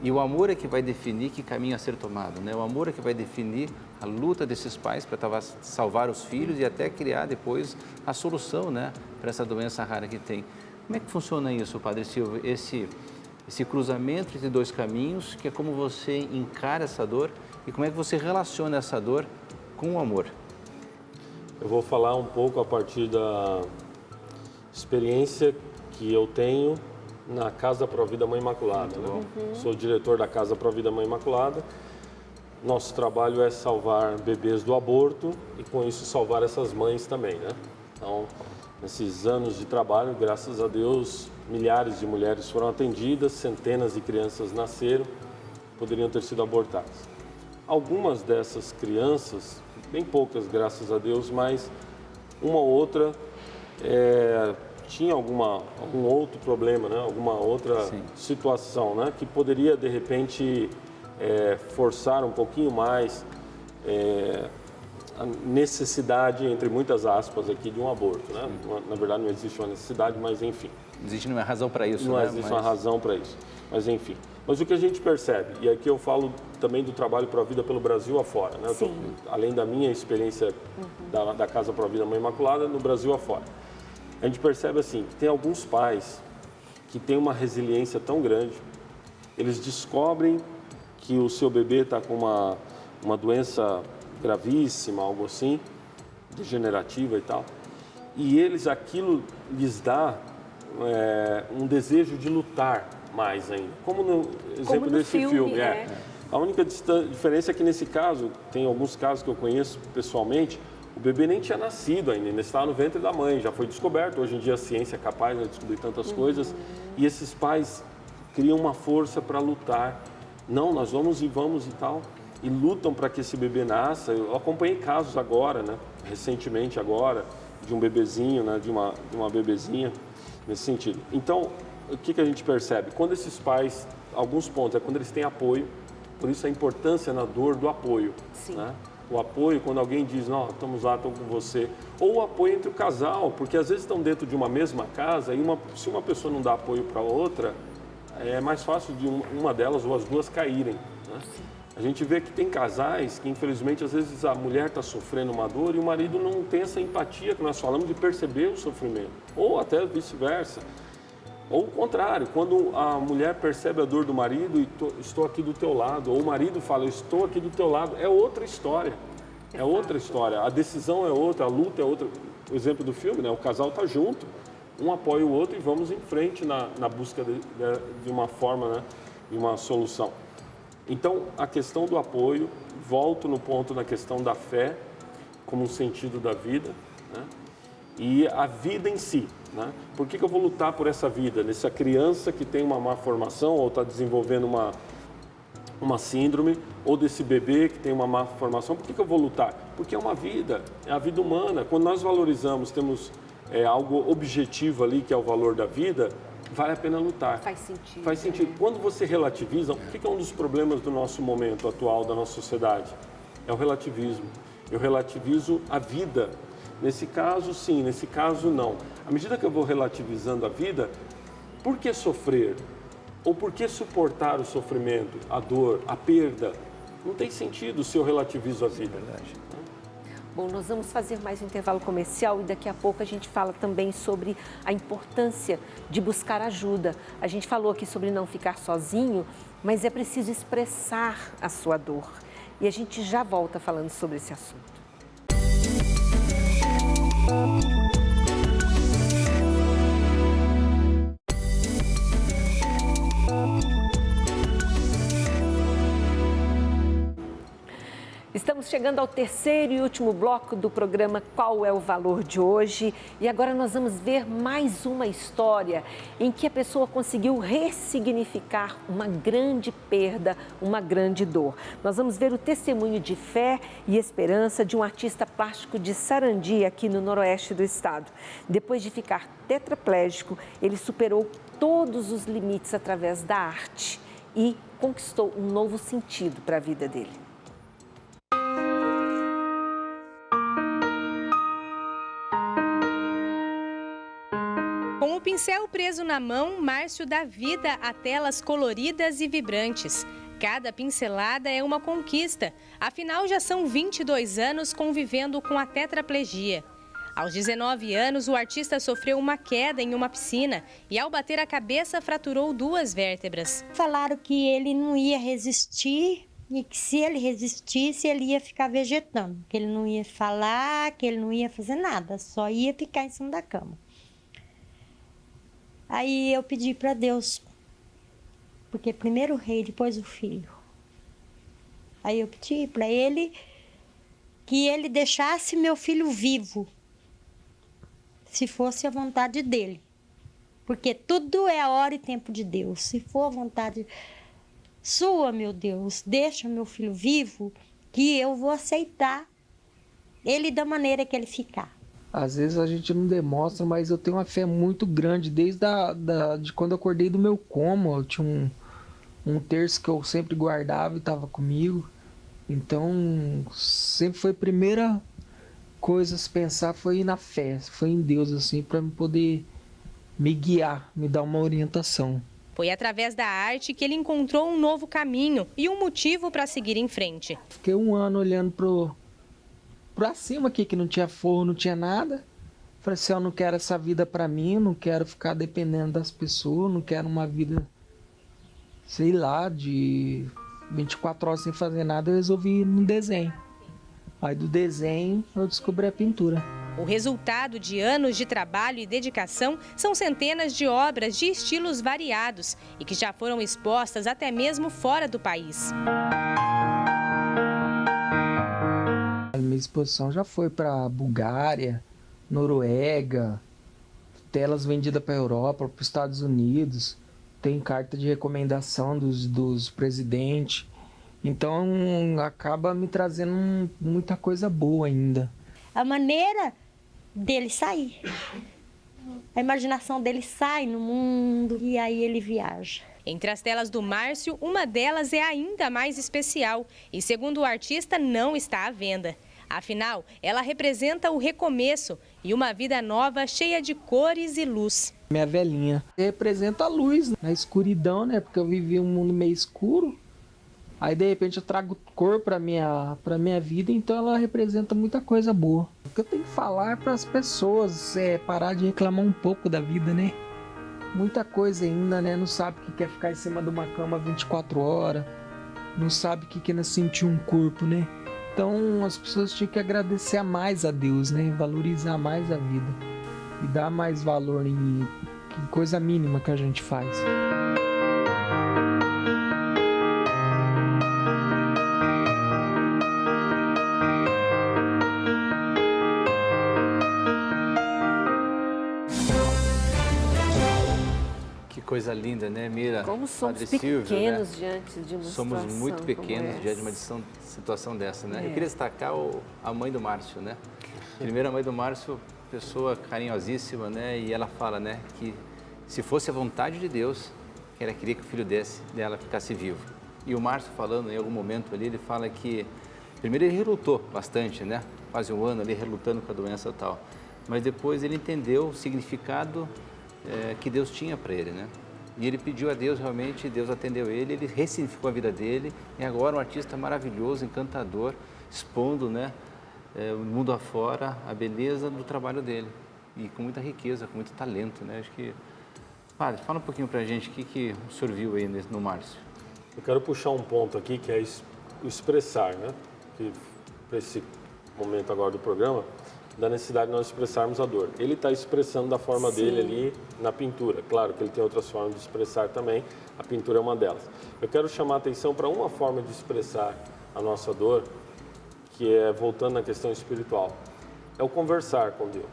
C: E o amor é que vai definir que caminho a ser tomado, né? O amor é que vai definir a luta desses pais para salvar os filhos e até criar depois a solução, né, para essa doença rara que tem. Como é que funciona isso, Padre Silvio? Esse cruzamento entre 2 caminhos, que é como você encara essa dor e como é que você relaciona essa dor com o amor?
D: Eu vou falar um pouco a partir da experiência que eu tenho na Casa Provida Mãe Imaculada, né? Sou diretor da Casa Provida Mãe Imaculada. Nosso trabalho é salvar bebês do aborto e, com isso, salvar essas mães também, né? Então, nesses anos de trabalho, graças a Deus, milhares de mulheres foram atendidas, centenas de crianças nasceram, poderiam ter sido abortadas. Algumas dessas crianças, bem poucas, graças a Deus, mas uma ou outra tinha algum outro problema, né? Alguma outra situação, né? Que poderia, de repente, forçar um pouquinho mais a necessidade, entre muitas aspas aqui, de um aborto, né? Na verdade, não existe uma necessidade, mas enfim.
C: Não existe nenhuma razão para isso,
D: não,
C: né?
D: Não existe uma razão para isso, mas enfim. Mas o que a gente percebe, e aqui eu falo também do trabalho Pro Vida pelo Brasil afora, né? Além da minha experiência da Casa Pro Vida Mãe Imaculada, no Brasil afora. A gente percebe assim, que tem alguns pais que têm uma resiliência tão grande, eles descobrem que o seu bebê está com uma doença gravíssima, algo assim, degenerativa e tal, e aquilo lhes dá um desejo de lutar mais ainda, como no exemplo desse filme. A única diferença é que nesse caso, tem alguns casos que eu conheço pessoalmente, o bebê nem tinha nascido ainda estava no ventre da mãe, já foi descoberto. Hoje em dia a ciência é capaz de descobrir tantas coisas. E esses pais criam uma força para lutar. Não, nós vamos e tal. E lutam para que esse bebê nasça. Eu acompanhei casos agora, né? Recentemente agora, de um bebezinho, né? De uma bebezinha, nesse sentido. Então, o que a gente percebe? Quando esses pais, alguns pontos, quando eles têm apoio, por isso a importância na dor do apoio, né? O apoio, quando alguém diz, não, estamos lá, estamos com você. Ou o apoio entre o casal, porque às vezes estão dentro de uma mesma casa e se uma pessoa não dá apoio para a outra, é mais fácil de uma delas ou as duas caírem, né? A gente vê que tem casais que, infelizmente, às vezes a mulher está sofrendo uma dor e o marido não tem essa empatia que nós falamos de perceber o sofrimento. Ou até vice-versa. Ou o contrário, quando a mulher percebe a dor do marido e estou aqui do teu lado, ou o marido fala, eu estou aqui do teu lado, é outra história. É outra história. A decisão é outra, a luta é outra. O exemplo do filme, né? O casal está junto, um apoia o outro e vamos em frente na busca de uma forma, né, de uma solução. Então, a questão do apoio, volto no ponto na questão da fé, como um sentido da vida, né, e a vida em si. Né? Por que eu vou lutar por essa vida? Nessa criança que tem uma má formação ou está desenvolvendo uma síndrome, ou desse bebê que tem uma má formação, por que eu vou lutar? Porque é uma vida, é a vida humana. Quando nós valorizamos, temos algo objetivo ali, que é o valor da vida, vale a pena lutar.
A: Faz sentido.
D: Faz sentido. Quando você relativiza, o que é um dos problemas do nosso momento atual, da nossa sociedade? É o relativismo. Eu relativizo a vida. Nesse caso, sim. Nesse caso, não. À medida que eu vou relativizando a vida, por que sofrer? Ou por que suportar o sofrimento, a dor, a perda? Não tem sentido se eu relativizo a vida.
A: Bom, nós vamos fazer mais um intervalo comercial e daqui a pouco a gente fala também sobre a importância de buscar ajuda. A gente falou aqui sobre não ficar sozinho, mas é preciso expressar a sua dor. E a gente já volta falando sobre esse assunto. Estamos chegando ao terceiro e último bloco do programa Qual é o Valor de hoje? E agora nós vamos ver mais uma história em que a pessoa conseguiu ressignificar uma grande perda, uma grande dor. Nós vamos ver o testemunho de fé e esperança de um artista plástico de Sarandi, aqui no noroeste do estado. Depois de ficar tetraplégico, ele superou todos os limites através da arte e conquistou um novo sentido para a vida dele.
T: Com o pincel preso na mão, Márcio dá vida a telas coloridas e vibrantes. Cada pincelada é uma conquista, afinal já são 22 anos convivendo com a tetraplegia. Aos 19 anos, o artista sofreu uma queda em uma piscina e ao bater a cabeça fraturou 2 vértebras.
U: Falaram que ele não ia resistir e que se ele resistisse ele ia ficar vegetando, que ele não ia falar, que ele não ia fazer nada, só ia ficar em cima da cama. Aí eu pedi para Deus, porque primeiro o rei, depois o filho. Aí eu pedi para ele que ele deixasse meu filho vivo, se fosse a vontade dele. Porque tudo é a hora e tempo de Deus. Se for a vontade sua, meu Deus, deixa meu filho vivo, que eu vou aceitar ele da maneira que ele ficar.
V: Às vezes a gente não demonstra, mas eu tenho uma fé muito grande. Desde de quando eu acordei do meu coma, eu tinha um terço que eu sempre guardava e estava comigo. Então, sempre foi a primeira coisa a se pensar, foi na fé, foi em Deus, assim, para me poder me guiar, me dar uma orientação.
T: Foi através da arte que ele encontrou um novo caminho e um motivo para seguir em frente.
V: Fiquei um ano olhando pra cima aqui, que não tinha forro, não tinha nada. Falei assim, eu não quero essa vida pra mim, não quero ficar dependendo das pessoas, não quero uma vida, sei lá, de 24 horas sem fazer nada. Eu resolvi ir no desenho. Aí do desenho eu descobri a pintura.
T: O resultado de anos de trabalho e dedicação são centenas de obras de estilos variados e que já foram expostas até mesmo fora do país.
V: A minha exposição já foi para Bulgária, Noruega, telas vendidas para a Europa, para os Estados Unidos, tem carta de recomendação dos presidentes. Então acaba me trazendo muita coisa boa ainda.
U: A maneira dele sair, a imaginação dele sai no mundo e aí ele viaja.
T: Entre as telas do Márcio, uma delas é ainda mais especial e, segundo o artista, não está à venda. Afinal, ela representa o recomeço e uma vida nova cheia de cores e luz.
V: Minha velhinha representa a luz na escuridão, né? Porque eu vivi um mundo meio escuro. Aí, de repente, eu trago cor para minha vida, então ela representa muita coisa boa. O que eu tenho que falar para as pessoas é parar de reclamar um pouco da vida, né? Muita coisa ainda, né? Não sabe o que é ficar em cima de uma cama 24 horas. Não sabe o que é sentir um corpo, né? Então, as pessoas tinham que agradecer mais a Deus, né? Valorizar mais a vida. e dar mais valor em coisa mínima que a gente faz.
C: Coisa linda, né, Mira?
A: Como somos
C: Padre
A: pequenos
C: Silvio, né?
A: diante de uma
C: Somos
A: situação
C: muito pequenos
A: como
C: diante de uma
A: essa.
C: situação dessa, né?
A: É.
C: Eu queria destacar a mãe do Márcio, né? Primeiro, a mãe do Márcio, pessoa carinhosíssima, né? E ela fala, né, que se fosse a vontade de Deus, que ela queria que o filho dela ficasse vivo. E o Márcio falando em algum momento ali, ele fala que primeiro ele relutou bastante, né? Quase um ano ali relutando com a doença e tal. Mas depois ele entendeu o significado que Deus tinha para ele, né? E ele pediu a Deus, realmente, Deus atendeu ele ressignificou a vida dele, e agora um artista maravilhoso, encantador, expondo, né, o mundo afora, a beleza do trabalho dele, e com muita riqueza, com muito talento, né? Acho que... Padre, fala um pouquinho pra gente o que o senhor viu aí no Márcio.
D: Eu quero puxar um ponto aqui, que é o expressar, né? Que para esse momento agora do programa, da necessidade de nós expressarmos a dor. Ele está expressando da forma dele ali na pintura. Claro que ele tem outras formas de expressar também, a pintura é uma delas. Eu quero chamar a atenção para uma forma de expressar a nossa dor, que é, voltando na questão espiritual, é o conversar com Deus.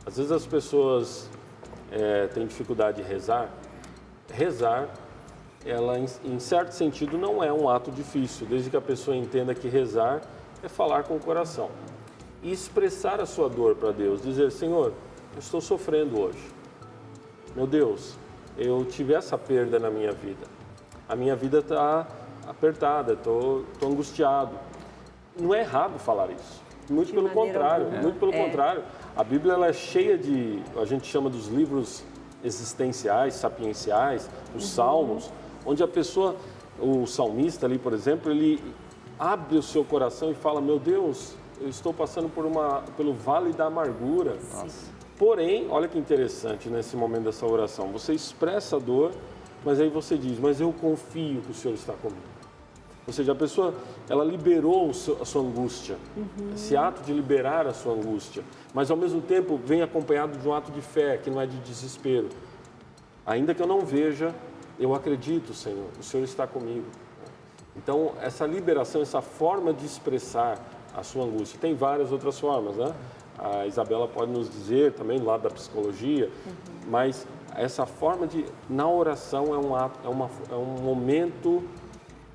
D: Às vezes as pessoas têm dificuldade de rezar. Rezar, ela em certo sentido não é um ato difícil, desde que a pessoa entenda que rezar é falar com o coração. E expressar a sua dor para Deus, dizer, Senhor, eu estou sofrendo hoje. Meu Deus, eu tive essa perda na minha vida. A minha vida está apertada, estou angustiado. Não é errado falar isso. Muito pelo contrário, contrário. A Bíblia ela é cheia de, a gente chama dos livros existenciais, sapienciais, os salmos, onde a pessoa, o salmista ali, por exemplo, ele abre o seu coração e fala, meu Deus, eu estou passando pelo vale da amargura. Nossa. Porém, olha que interessante nesse momento dessa oração. Você expressa a dor, mas aí você diz, mas eu confio que o Senhor está comigo. Ou seja, a pessoa, ela liberou a sua angústia. Esse ato de liberar a sua angústia. Mas, ao mesmo tempo, vem acompanhado de um ato de fé, que não é de desespero. Ainda que eu não veja, eu acredito, Senhor, o Senhor está comigo. Então, essa liberação, essa forma de expressar a sua angústia. Tem várias outras formas, né? A Isabela pode nos dizer também do lado da psicologia, mas essa forma de, na oração, é um momento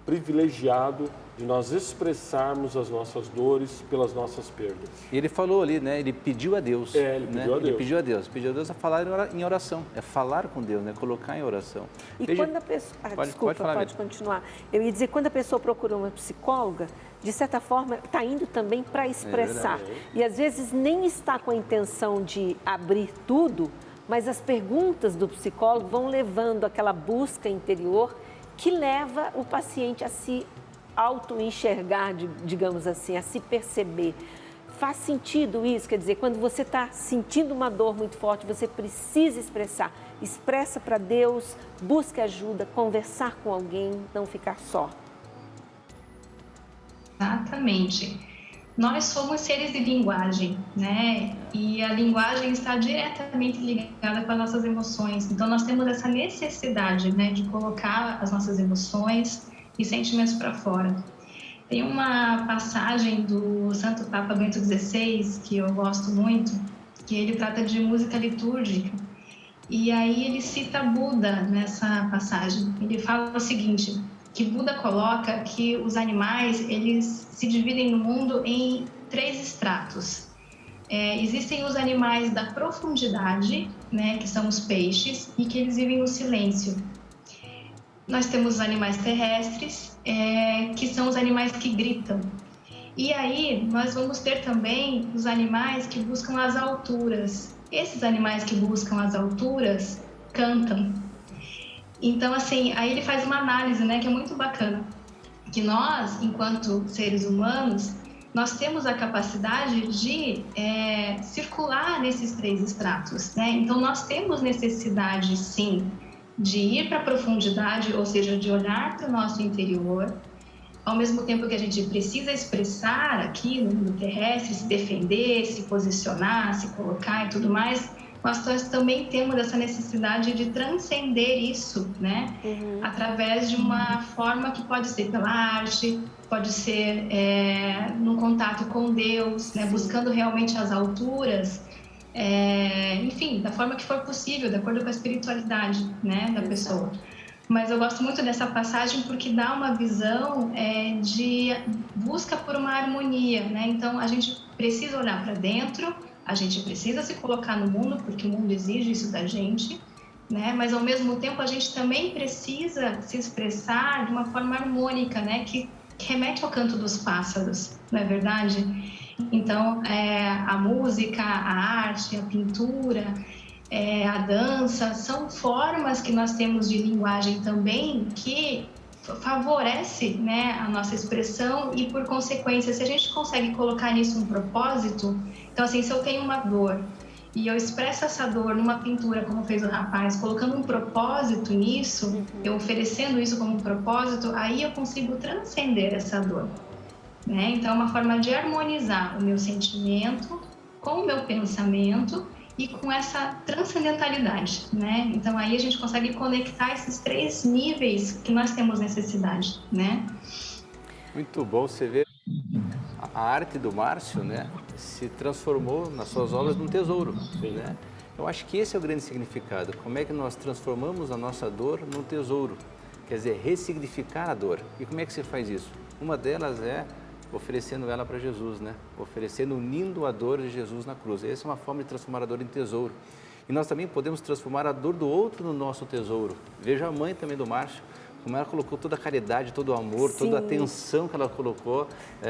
D: privilegiado de nós expressarmos as nossas dores pelas nossas perdas.
C: E ele falou ali, né? Ele pediu a Deus.
D: Ele pediu a Deus.
C: Ele pediu a Deus. Pediu a Deus a falar em oração. É falar com Deus, né? Colocar em oração.
A: E quando a pessoa... pode continuar. Eu ia dizer, quando a pessoa procura uma psicóloga, de certa forma, está indo também para expressar. E às vezes nem está com a intenção de abrir tudo, mas as perguntas do psicólogo vão levando aquela busca interior que leva o paciente a se auto-enxergar, digamos assim, a se perceber. Faz sentido isso? Quer dizer, quando você está sentindo uma dor muito forte, você precisa expressar. Expressa para Deus, busque ajuda, conversar com alguém, não ficar só.
B: Exatamente. Nós somos seres de linguagem, né? E a linguagem está diretamente ligada com as nossas emoções. Então, nós temos essa necessidade, né, de colocar as nossas emoções e sentimentos para fora. Tem uma passagem do Santo Papa Bento XVI, que eu gosto muito, que ele trata de música litúrgica. E aí ele cita Buda nessa passagem. Ele fala o seguinte, que Buda coloca que os animais, eles se dividem no mundo em 3 estratos. Existem os animais da profundidade, né, que são os peixes, e que eles vivem no silêncio. Nós temos os animais terrestres, que são os animais que gritam. E aí nós vamos ter também os animais que buscam as alturas. Esses animais que buscam as alturas cantam. Então, assim, aí ele faz uma análise, né, que é muito bacana. Que nós, enquanto seres humanos, nós temos a capacidade de circular nesses 3 estratos, né? Então, nós temos necessidade, sim, de ir para a profundidade, ou seja, de olhar para o nosso interior, ao mesmo tempo que a gente precisa expressar aqui no mundo terrestre, se defender, se posicionar, se colocar e tudo mais, nós também temos essa necessidade de transcender isso, né? Através de uma forma que pode ser pela arte, pode ser no contato com Deus, né? Buscando realmente as alturas, enfim, da forma que for possível, de acordo com a espiritualidade, né, da pessoa. Mas eu gosto muito dessa passagem porque dá uma visão de busca por uma harmonia, né? Então, a gente precisa olhar para dentro, a gente precisa se colocar no mundo, porque o mundo exige isso da gente, né? Mas, ao mesmo tempo, a gente também precisa se expressar de uma forma harmônica, né? Que remete ao canto dos pássaros, não é verdade? Então, a música, a arte, a pintura, a dança, são formas que nós temos de linguagem também que favorece, né, a nossa expressão e, por consequência, se a gente consegue colocar nisso um propósito, então, assim, se eu tenho uma dor e eu expresso essa dor numa pintura, como fez o rapaz, colocando um propósito nisso, eu oferecendo isso como um propósito, aí eu consigo transcender essa dor, né? Então, é uma forma de harmonizar o meu sentimento com o meu pensamento e com essa transcendentalidade, né? Então, aí a gente consegue conectar esses 3 níveis que nós temos necessidade, né?
C: Muito bom você ver a arte do Márcio, né? Se transformou nas suas obras num tesouro, né? Eu acho que esse é o grande significado. Como é que nós transformamos a nossa dor num tesouro? Quer dizer, ressignificar a dor. E como é que se faz isso? Uma delas é oferecendo ela para Jesus, né? Oferecendo, unindo a dor de Jesus na cruz. Essa é uma forma de transformar a dor em tesouro. E nós também podemos transformar a dor do outro no nosso tesouro. Veja a mãe também do Márcio, como ela colocou toda a caridade, todo o amor,
A: Sim.
C: toda a atenção que ela colocou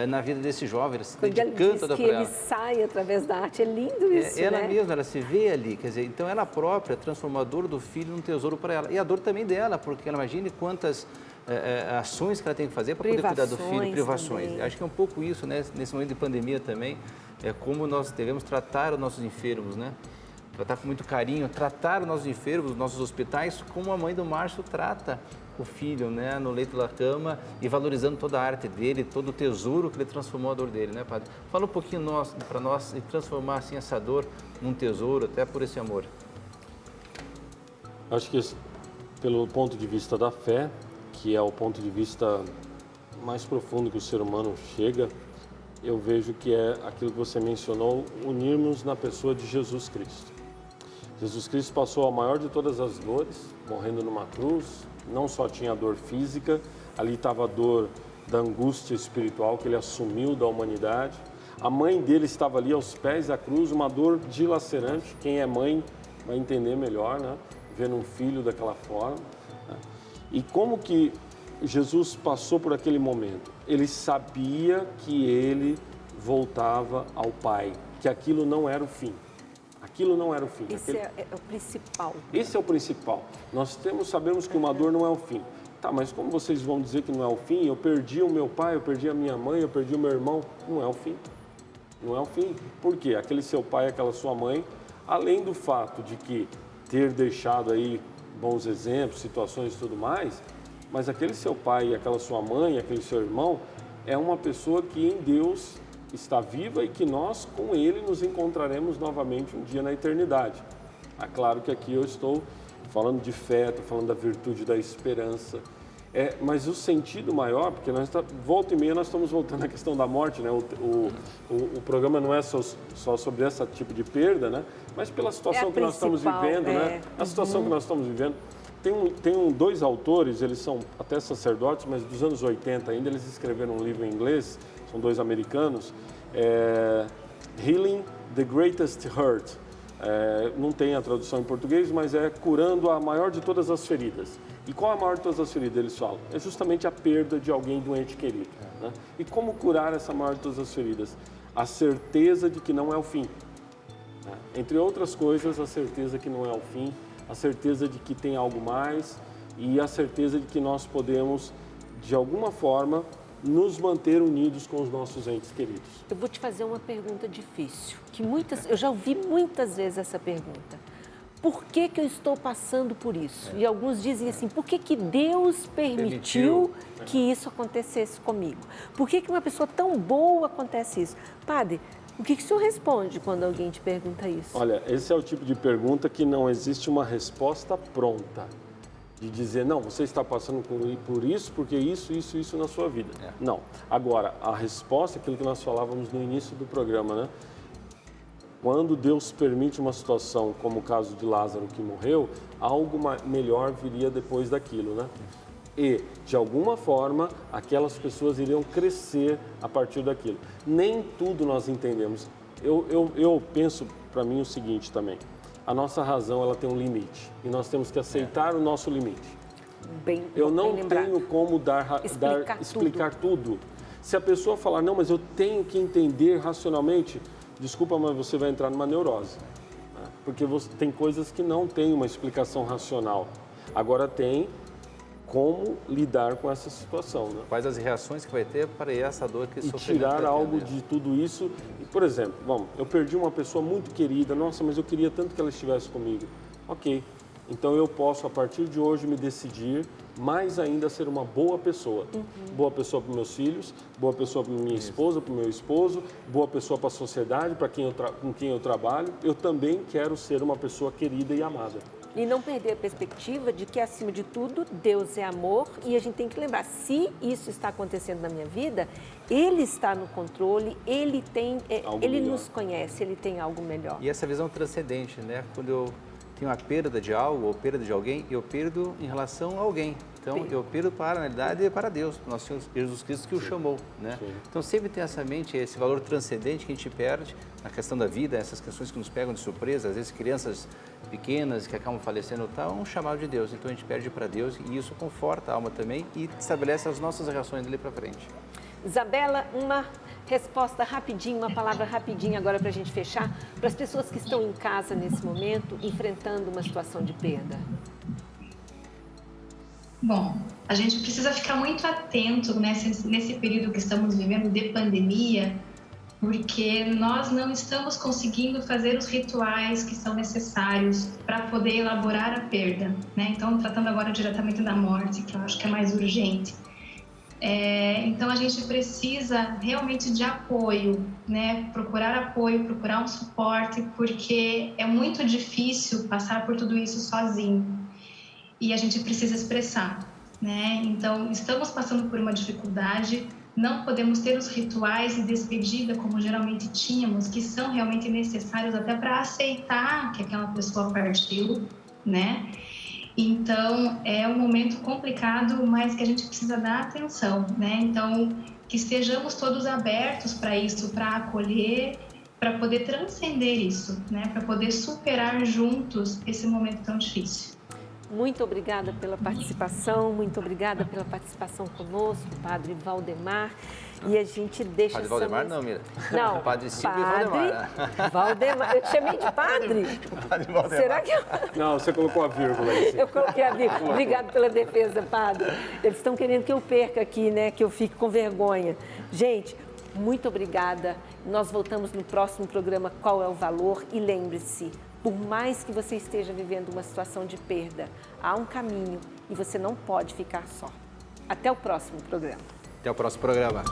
C: na vida desse jovem, ela se dedicando toda
A: que
C: para ela.
A: ele sai através da arte, é lindo isso,
C: Ela
A: né?
C: mesma, ela se vê ali, quer dizer, então ela própria transformou a dor do filho num tesouro para ela. E a dor também dela, porque ela imagine quantas ações que ela tem que fazer para poder cuidar do filho, privações.
A: Também.
C: Acho que é um pouco isso, né? Nesse momento de pandemia também, é como nós devemos tratar os nossos enfermos, né? Tratar com muito carinho, tratar os nossos enfermos, os nossos hospitais, como a mãe do Márcio trata o filho, né, no leito da cama e valorizando toda a arte dele, todo o tesouro que ele transformou a dor dele, né, padre? Fala um pouquinho para nós e transformar assim essa dor num tesouro, até por esse amor.
D: Acho que pelo ponto de vista da fé, que é o ponto de vista mais profundo que o ser humano chega, eu vejo que é aquilo que você mencionou, unirmos na pessoa de Jesus Cristo. Jesus Cristo passou a maior de todas as dores, morrendo numa cruz. Não só tinha a dor física, ali estava a dor da angústia espiritual que ele assumiu da humanidade. A mãe dele estava ali aos pés da cruz, uma dor dilacerante. Quem é mãe vai entender melhor, né? Vendo um filho daquela forma, né? E como que Jesus passou por aquele momento? Ele sabia que ele voltava ao Pai, que aquilo não era o fim. Aquilo não era o fim.
A: Esse é o principal.
D: Esse é o principal. Nós sabemos que uma dor não é o fim. Tá, mas como vocês vão dizer que não é o fim? Eu perdi o meu pai, eu perdi a minha mãe, eu perdi o meu irmão. Não é o fim. Não é o fim. Por quê? Aquele seu pai, aquela sua mãe, além do fato de que ter deixado aí bons exemplos, situações e tudo mais, mas aquele seu pai, aquela sua mãe, aquele seu irmão, é uma pessoa que em Deus está viva e que nós, com ele, nos encontraremos novamente um dia na eternidade. É claro que aqui eu estou falando de fé, estou falando da virtude da esperança, mas o sentido maior, porque volta e meia nós estamos voltando à questão da morte, né? O programa não é só sobre esse tipo de perda, né? Mas pela situação que nós estamos vivendo, né? A situação que nós estamos vivendo. Tem dois autores, eles são até sacerdotes, mas dos anos 80 ainda, eles escreveram um livro em inglês, são dois americanos, Healing the Greatest Hurt. Não tem a tradução em português, mas é curando a maior de todas as feridas. E qual a maior de todas as feridas, eles falam? É justamente a perda de alguém doente querido. Né? E como curar essa maior de todas as feridas? A certeza de que não é o fim. Né? Entre outras coisas, a certeza que não é o fim, a certeza de que tem algo mais e a certeza de que nós podemos, de alguma forma, nos manter unidos com os nossos entes queridos.
A: Eu vou te fazer uma pergunta difícil, eu já ouvi muitas vezes essa pergunta. Por que eu estou passando por isso? E alguns dizem assim, por que Deus permitiu que isso acontecesse comigo? Por que uma pessoa tão boa acontece isso? Padre, O que o senhor responde quando alguém te pergunta isso?
D: Olha, esse é o tipo de pergunta que não existe uma resposta pronta. De dizer, não, você está passando por isso, porque isso na sua vida. Não. Agora, a resposta é aquilo que nós falávamos no início do programa, né? Quando Deus permite uma situação, como o caso de Lázaro que morreu, algo melhor viria depois daquilo, né? E, de alguma forma, aquelas pessoas iriam crescer a partir daquilo. Nem tudo nós entendemos. Eu penso, para mim, o seguinte também. A nossa razão, ela tem um limite. E nós temos que aceitar o nosso limite. Eu não tenho como explicar tudo. Se a pessoa falar, não, mas eu tenho que entender racionalmente, desculpa, mas você vai entrar numa neurose. Né? Porque tem coisas que não têm uma explicação racional. Agora tem como lidar com essa situação. Né?
C: Quais as reações que vai ter para essa dor que
D: e tirar algo de tudo isso. Por exemplo, eu perdi uma pessoa muito querida, nossa, mas eu queria tanto que ela estivesse comigo. Ok, então eu posso, a partir de hoje, me decidir mais ainda a ser uma boa pessoa. Boa pessoa para meus filhos, boa pessoa para minha esposa, para o meu esposo, boa pessoa para a sociedade, para com quem eu trabalho. Eu também quero ser uma pessoa querida e amada.
A: E não perder a perspectiva de que, acima de tudo, Deus é amor e a gente tem que lembrar, se isso está acontecendo na minha vida, Ele está no controle, Ele nos conhece, Ele tem algo melhor.
C: E essa visão transcendente, né? Quando eu tenho a perda de algo ou perda de alguém, eu perdo em relação a alguém. Então, eu perdo para a realidade e para Deus, nosso Senhor Jesus Cristo que o chamou, né? Então, sempre tem essa mente, esse valor transcendente que a gente perde na questão da vida, essas questões que nos pegam de surpresa, às vezes crianças pequenas que acabam falecendo, é um chamado de Deus. Então, a gente perde para Deus e isso conforta a alma também e estabelece as nossas reações dali para frente.
A: Isabela, uma resposta rapidinha, uma palavra rapidinha agora para a gente fechar, para as pessoas que estão em casa nesse momento, enfrentando uma situação de perda.
B: Bom, a gente precisa ficar muito atento nesse período que estamos vivendo de pandemia, porque nós não estamos conseguindo fazer os rituais que são necessários para poder elaborar a perda, né? Então, tratando agora diretamente da morte, que eu acho que é mais urgente. Então, a gente precisa realmente de apoio, né? Procurar apoio, procurar um suporte, porque é muito difícil passar por tudo isso sozinho. E a gente precisa expressar, né? Então, estamos passando por uma dificuldade, não podemos ter os rituais de despedida como geralmente tínhamos, que são realmente necessários até para aceitar que aquela pessoa partiu, né? Então, é um momento complicado, mas que a gente precisa dar atenção, né? Então, que estejamos todos abertos para isso, para acolher, para poder transcender isso, né? Para poder superar juntos esse momento tão difícil.
A: Muito obrigada pela participação, conosco, Padre Valdemar. E a gente deixa...
C: Padre Valdemar não, Mira.
A: Não,
C: Padre Silvio Valdemar.
A: Valdemar. Eu te chamei de padre?
C: Padre Valdemar.
A: Será que eu...
D: Não, você colocou a vírgula aí.
A: Eu coloquei a vírgula. Obrigada pela defesa, padre. Eles estão querendo que eu perca aqui, né? Que eu fique com vergonha. Gente, muito obrigada. Nós voltamos no próximo programa Qual é o Valor? E lembre-se, por mais que você esteja vivendo uma situação de perda, há um caminho e você não pode ficar só. Até o próximo programa.
C: Até o próximo programa.